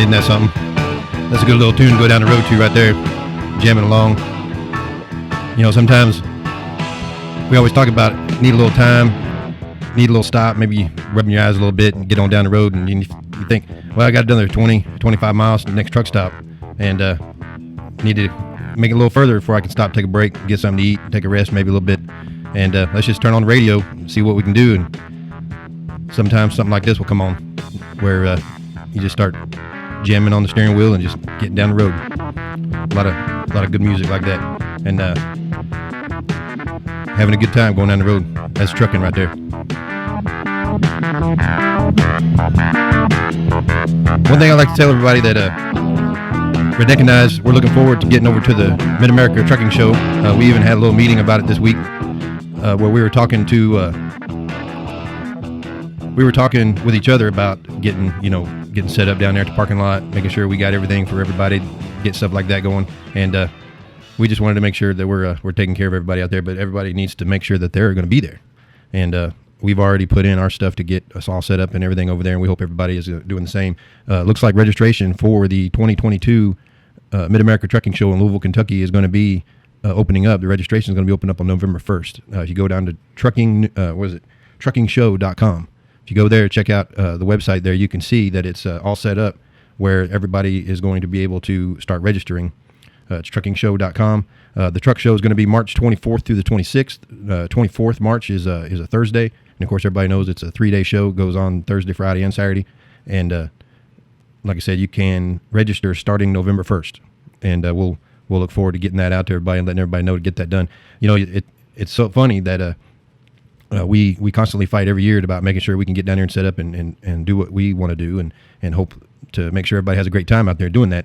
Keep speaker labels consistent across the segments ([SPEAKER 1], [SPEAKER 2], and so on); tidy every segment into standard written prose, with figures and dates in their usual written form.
[SPEAKER 1] isn't that something? That's a good little tune to go down the road to right there, jamming along. You know, sometimes we always talk about need a little time, need a little stop, maybe rubbing your eyes a little bit and get on down the road, and you think, well, I got another 20, 25 miles to the next truck stop, and need to make it a little further before I can stop, take a break, get something to eat, take a rest maybe a little bit, and let's just turn on the radio, see what we can do. And sometimes something like this will come on where you just start jamming on the steering wheel and just getting down the road. A lot of good music like that, and having a good time going down the road. That's trucking right there. One thing I'd like to tell everybody that Redneckanize, we're looking forward to getting over to the Mid-America Trucking Show. We even had a little meeting about it this week where we were talking with each other about getting set up down there at the parking lot, making sure we got everything for everybody, get stuff like that going, and we just wanted to make sure that we're taking care of everybody out there. But everybody needs to make sure that they're going to be there, and we've already put in our stuff to get us all set up and everything over there, and we hope everybody is doing the same. Looks like registration for the 2022 Mid-America Trucking Show in Louisville, Kentucky is going to be opening up. The registration is going to be opening up on November 1st. If you go down to trukkingshow.com. If you go there, check out the website there, you can see that it's all set up where everybody is going to be able to start registering. It's trukkingshow.com. The truck show is going to be March 24th through the 26th. 24th March is a Thursday. And, of course, everybody knows it's a 3-day show. It goes on Thursday, Friday, and Saturday. And like I said, you can register starting November 1st. And we'll look forward to getting that out to everybody and letting everybody know to get that done. You know, it's so funny that we constantly fight every year about making sure we can get down there and set up and do what we want to do and hope to make sure everybody has a great time out there doing that.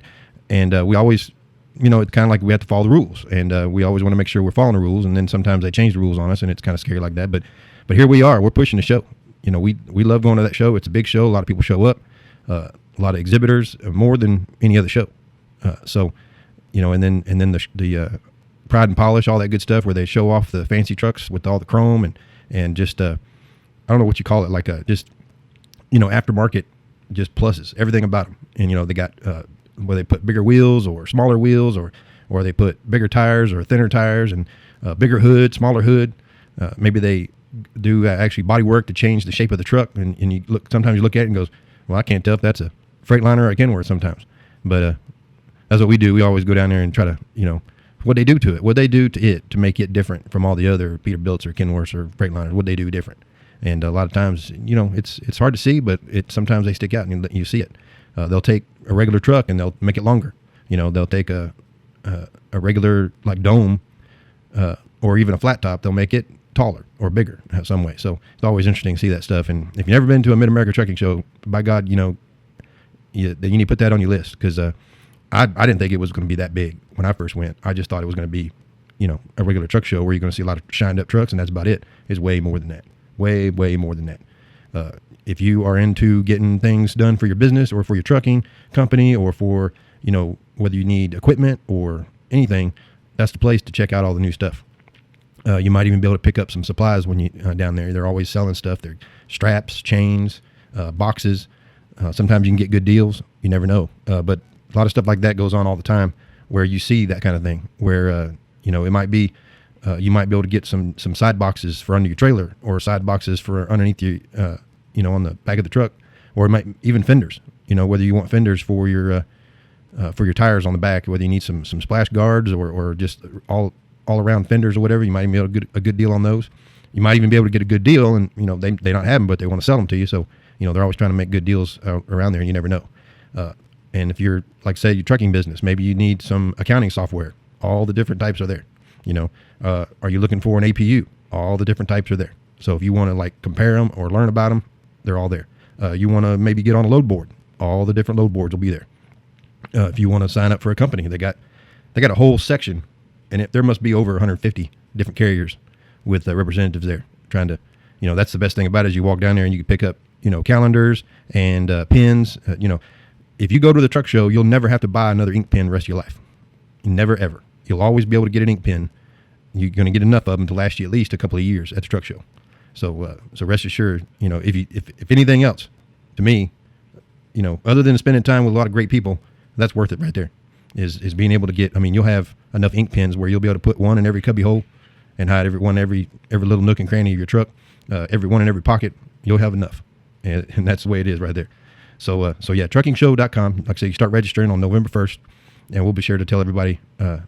[SPEAKER 1] And we always, you know, it's kind of like we have to follow the rules. And we always want to make sure we're following the rules. And then sometimes they change the rules on us, and it's kind of scary like that. But here we are. We're pushing the show. You know, we love going to that show. It's a big show. A lot of people show up. A lot of exhibitors, more than any other show. So, you know, and then the Pride and Polish, all that good stuff, where they show off the fancy trucks with all the chrome and just I don't know what you call it, like just, you know, aftermarket, just pluses, everything about them. And, you know, they got where they put bigger wheels or smaller wheels, or they put bigger tires or thinner tires, and bigger hood, smaller hood. Maybe they do actually body work to change the shape of the truck, and you sometimes you look at it and goes, well, I can't tell if that's a Freightliner or a Kenworth sometimes. But that's what we do. We always go down there and try to, you know, what they do to it, what they do to it to make it different from all the other Peterbilts or Kenworths or Freightliners, what they do different. And a lot of times, you know, it's hard to see, but sometimes they stick out and you see it. They'll take a regular truck and they'll make it longer. You know, they'll take a regular like dome or even a flat top. They'll make it taller or bigger in some way. So it's always interesting to see that stuff. And if you've never been to a Mid-America Trucking Show, by God, you know, you need to put that on your list, because I didn't think it was going to be that big when I first went. I just thought it was going to be, you know, a regular truck show where you're going to see a lot of shined up trucks, and that's about it. It's way more than that. Way, way more than that. If you are into getting things done for your business or for your trucking company, or for, you know, whether you need equipment or anything, that's the place to check out all the new stuff. You might even be able to pick up some supplies when you down there. They're always selling stuff. They're straps, chains, boxes. Sometimes you can get good deals. You never know. But a lot of stuff like that goes on all the time, where you see that kind of thing, where, you know, it might be, you might be able to get some side boxes for under your trailer, or side boxes for underneath you, you know, on the back of the truck, or it might even fenders, you know, whether you want fenders for your tires on the back, whether you need some splash guards or just all around fenders or whatever, you might even be able to get a good deal on those. You might even be able to get a good deal, and, you know, they don't have them, but they want to sell them to you. So, you know, they're always trying to make good deals around there, and you never know. And if you're, like, say, your trucking business, maybe you need some accounting software. All the different types are there. You know, are you looking for an APU? All the different types are there. So if you want to, like, compare them or learn about them, they're all there. You want to maybe get on a load board. All the different load boards will be there. If you want to sign up for a company, they got a whole section, and there must be over 150 different carriers with representatives there trying to, you know, that's the best thing about it, is you walk down there and you can pick up, you know, calendars and pins. You know, if you go to the truck show, you'll never have to buy another ink pen the rest of your life. Never, ever. You'll always be able to get an ink pen. You're going to get enough of them to last you at least a couple of years at the truck show. So rest assured, you know, if anything else, to me, other than spending time with a lot of great people, that's worth it right there. Is being able to get. I mean, you'll have enough ink pens where you'll be able to put one in every cubby hole, and hide every little nook and cranny of your truck, every one in every pocket. You'll have enough, and that's the way it is right there. So yeah, truckingshow.com. Like I say, you start registering on November 1st, and we'll be sure to tell everybody that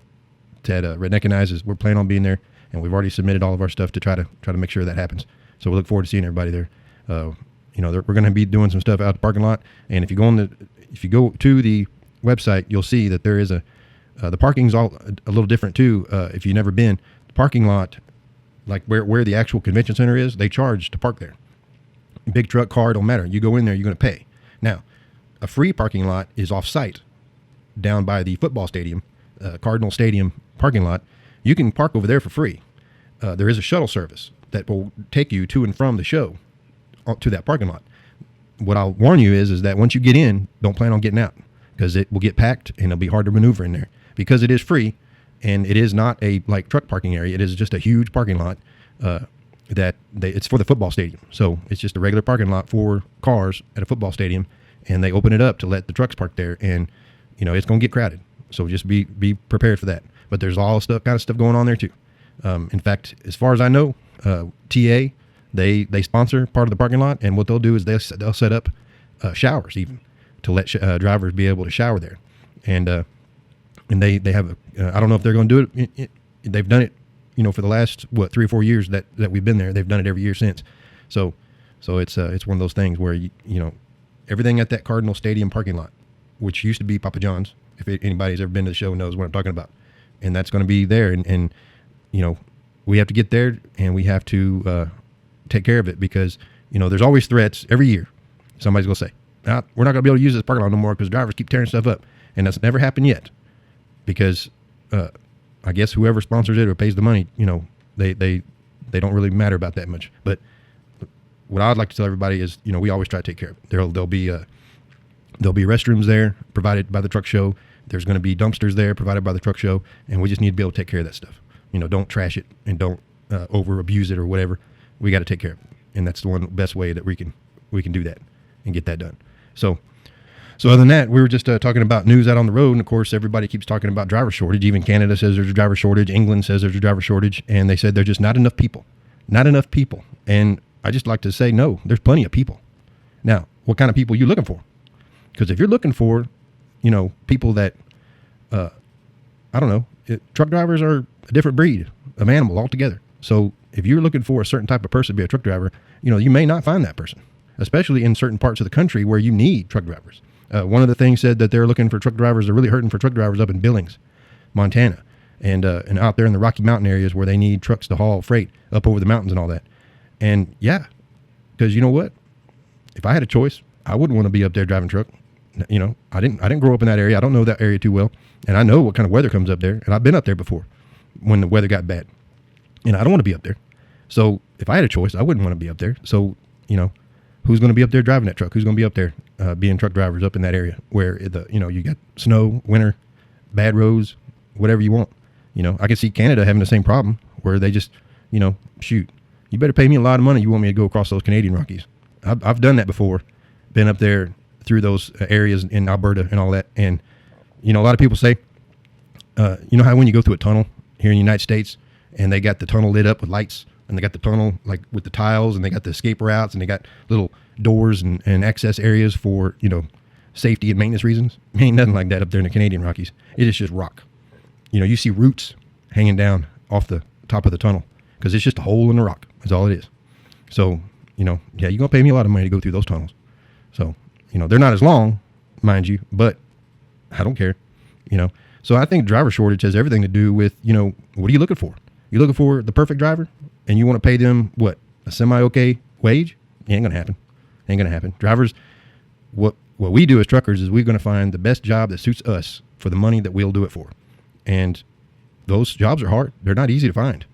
[SPEAKER 1] Redneckanize we're planning on being there, and we've already submitted all of our stuff to try to make sure that happens. So we look forward to seeing everybody there. We're going to be doing some stuff out the parking lot, and if you go to the website, you'll see that there is the parking's all a little different too. If you've never been, the parking lot, like where the actual convention center is, they charge to park there. Big truck, car, don't matter. You go in there, you're going to pay. Now, a free parking lot is off-site down by the football stadium, Cardinal Stadium parking lot. You can park over there for free. There is a shuttle service that will take you to and from the show to that parking lot. What I'll warn you is that once you get in, don't plan on getting out, because it will get packed and it'll be hard to maneuver in there, because it is free and it is not a truck parking area. It is just a huge parking lot it's for the football stadium. So it's just a regular parking lot for cars at a football stadium, and they open it up to let the trucks park there, and it's going to get crowded. So just be prepared for that. But there's all kind of stuff going on there too. In fact, as far as I know, TA, they sponsor part of the parking lot, and what they'll do is they'll set up showers even to let drivers be able to shower there, and they have I don't know if they're going to do it. They've done it, for the last 3 or 4 years that we've been there. They've done it every year since. So it's one of those things where everything at that Cardinal Stadium parking lot, which used to be Papa John's, if anybody's ever been to the show knows what I'm talking about, and that's going to be there, and we have to get there, and we have to take care of it, because there's always threats every year. Somebody's going to say, we're not going to be able to use this parking lot no more because drivers keep tearing stuff up, and that's never happened yet, because I guess whoever sponsors it or pays the money, they don't really matter about that much. But what I'd like to tell everybody is, we always try to take care of it. There'll be restrooms there provided by the truck show. There's going to be dumpsters there provided by the truck show, and we just need to be able to take care of that stuff. Don't trash it and don't over abuse it or whatever. We got to take care of it, and that's the best way that we can do that and get that done. So other than that, we were just talking about news out on the road, and of course everybody keeps talking about driver shortage. Even Canada says there's a driver shortage. England says there's a driver shortage, and they said there's just not enough people. And I just like to say, no, there's plenty of people. Now, what kind of people are you looking for? Because if you're looking for, people that, I don't know, truck drivers are a different breed of animal altogether. So if you're looking for a certain type of person to be a truck driver, you may not find that person, especially in certain parts of the country where you need truck drivers. One of the things said that they're looking for truck drivers. They're really hurting for truck drivers up in Billings, Montana, and out there in the Rocky Mountain areas where they need trucks to haul freight up over the mountains and all that. And yeah, because you know what? If I had a choice, I wouldn't want to be up there driving truck. I didn't grow up in that area. I don't know that area too well, and I know what kind of weather comes up there. And I've been up there before when the weather got bad, and I don't want to be up there. So if I had a choice, I wouldn't want to be up there. So who's going to be up there driving that truck? Who's going to be up there being truck drivers up in that area where you got snow, winter, bad roads, whatever you want? I can see Canada having the same problem where they just, shoot, you better pay me a lot of money. You want me to go across those Canadian Rockies? I've done that before, been up there through those areas in Alberta and all that. And, a lot of people say, how when you go through a tunnel here in the United States and they got the tunnel lit up with lights, and they got the tunnel like with the tiles, and they got the escape routes, and they got little doors and access areas for, safety and maintenance reasons. Ain't nothing like that up there in the Canadian Rockies. It is just rock. You see roots hanging down off the top of the tunnel because it's just a hole in the rock. That's all it is. So, yeah, you're going to pay me a lot of money to go through those tunnels. So, they're not as long, mind you, but I don't care, So I think driver shortage has everything to do with, what are you looking for? You looking for the perfect driver? And you want to pay them, a semi-okay wage? Ain't going to happen. Drivers, what we do as truckers is we're going to find the best job that suits us for the money that we'll do it for. And those jobs are hard. They're not easy to find.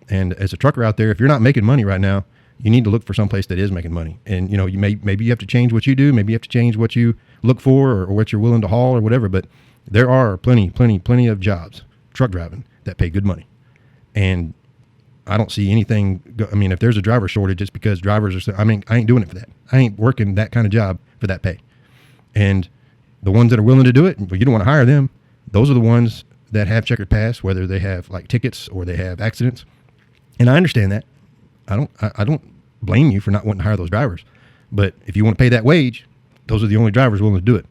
[SPEAKER 1] And as a trucker out there, if you're not making money right now, you need to look for someplace that is making money. And, maybe you have to change what you do. Maybe you have to change what you look for or what you're willing to haul or whatever. But there are plenty of jobs, truck driving, that pay good money. And I don't see anything. If there's a driver shortage, it's because drivers are. I ain't doing it for that. I ain't working that kind of job for that pay. And the ones that are willing to do it, but you don't want to hire them. Those are the ones that have checkered past, whether they have like tickets or they have accidents. And I understand that. I don't blame you for not wanting to hire those drivers. But if you want to pay that wage, those are the only drivers willing to do it,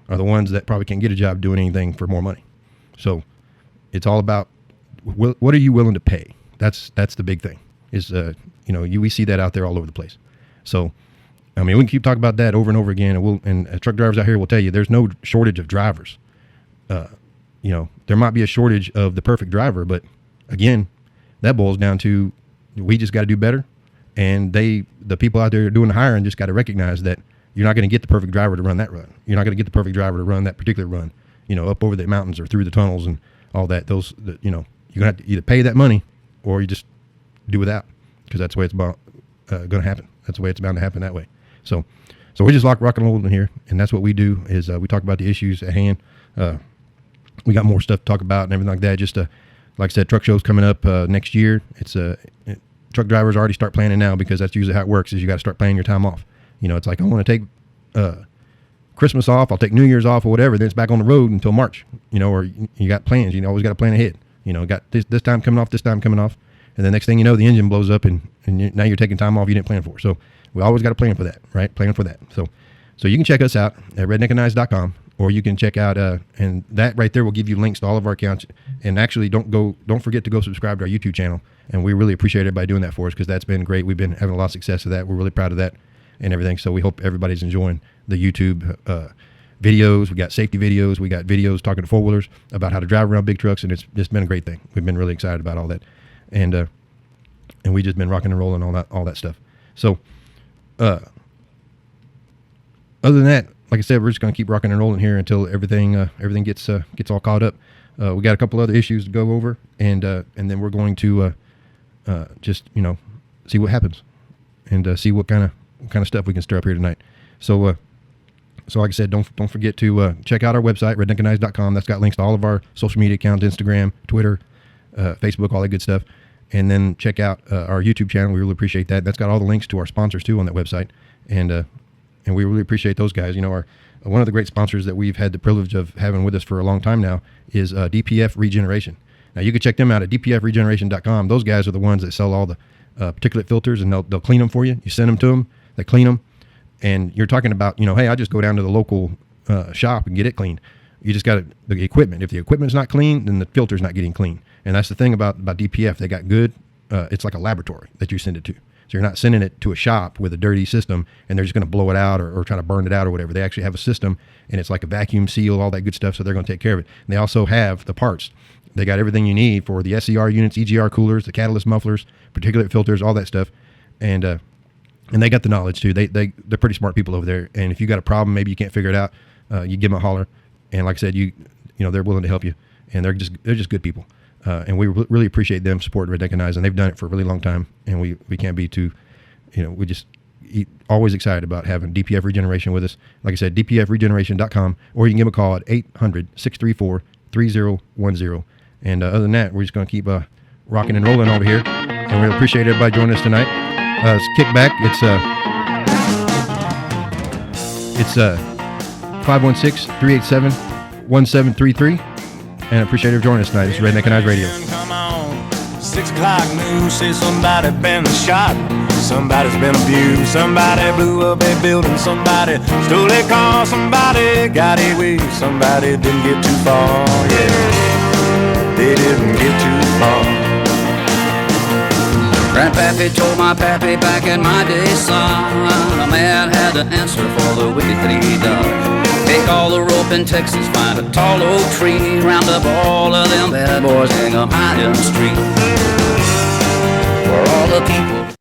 [SPEAKER 1] are the ones that probably can't get a job doing anything for more money. So it's all about what are you willing to pay? That's the big thing. Is we see that out there all over the place. So I mean, we can keep talking about that over and over again, and truck drivers out here will tell you there's no shortage of drivers. There might be a shortage of the perfect driver, but again, that boils down to we just got to do better. And the people out there doing the hiring just got to recognize that you're not going to get the perfect driver to run that run. You're not going to get the perfect driver to run that particular run, up over the mountains or through the tunnels and all that. You're going to have to either pay that money or you just do without, because that's the way it's going to happen. That's the way it's bound to happen that way. So we just rock and roll in here, and that's what we do is we talk about the issues at hand. We got more stuff to talk about and everything like that. Just like I said, truck show's coming up next year. Truck drivers already start planning now, because that's usually how it works. Is you got to start planning your time off. It's like I want to take Christmas off. I'll take New Year's off or whatever. Then it's back on the road until March. Or you got plans. You always got to plan ahead. Got this time coming off, this time coming off, and the next thing you know, the engine blows up, and now you're taking time off you didn't plan for. So we always got to plan for that, right? Plan for that. So you can check us out at redneckanize.com, or you can check out and that right there will give you links to all of our accounts. And actually, don't forget to go subscribe to our YouTube channel. And we really appreciate everybody doing that for us, because that's been great. We've been having a lot of success with that. We're really proud of that and everything. So we hope everybody's enjoying the YouTube videos. We got safety videos. We got videos talking to four-wheelers about how to drive around big trucks, and it's just been a great thing. We've been really excited about all that, and we just been rocking and rolling all that stuff. So other than that, like I said, we're just going to keep rocking and rolling here until everything gets all caught up. We got a couple other issues to go over, and then we're going to just see what happens, and see what kind of stuff we can stir up here tonight. So like I said, don't forget to check out our website, redneckanize.com. That's got links to all of our social media accounts: Instagram, Twitter, Facebook, all that good stuff. And then check out our YouTube channel. We really appreciate that. That's got all the links to our sponsors too on that website, and we really appreciate those guys. One of the great sponsors that we've had the privilege of having with us for a long time now is DPF Regeneration. Now, you can check them out at dpfregeneration.com. Those guys are the ones that sell all the particulate filters, and they'll clean them for you. You send them to them, they clean them, and you're talking about, hey, I just go down to the local shop and get it cleaned. You just got the equipment. If the equipment's not clean, then the filter's not getting clean. And that's the thing about DPF. They got good, it's like a laboratory that you send it to. So you're not sending it to a shop with a dirty system and they're just going to blow it out or try to burn it out or whatever. They actually have a system, and it's like a vacuum seal, all that good stuff. So they're going to take care of it. And they also have the parts. They got everything you need for the SCR units, EGR coolers, the catalyst mufflers, particulate filters, all that stuff. And they got the knowledge too. They're pretty smart people over there. And if you got a problem, maybe you can't figure it out, you give them a holler. And like I said, they're willing to help you, and they're just good people. And we really appreciate them supporting Redneckanize, and they've done it for a really long time. And we can't be too, we just always excited about having DPF Regeneration with us. Like I said, dpfregeneration.com, or you can give them a call at 800-634-3010. And other than that, we're just going to keep rocking and rolling over here. And we appreciate everybody joining us tonight. It's Kickback. It's 516-387-1733. And I appreciate you joining us tonight. This is Redneckanize Radio.
[SPEAKER 2] Come on. 6 o'clock news says somebody been shot. Somebody's been abused. Somebody blew up a building. Somebody stole a car. Somebody got away. Somebody didn't get too far. Yeah, they didn't get too far.
[SPEAKER 3] Grandpappy told my pappy back in my day, son, a man had to answer for the wicked that he done. Take all the rope in Texas, find a tall oak tree, round up all of them bad boys, hang 'em high in the street. For all the people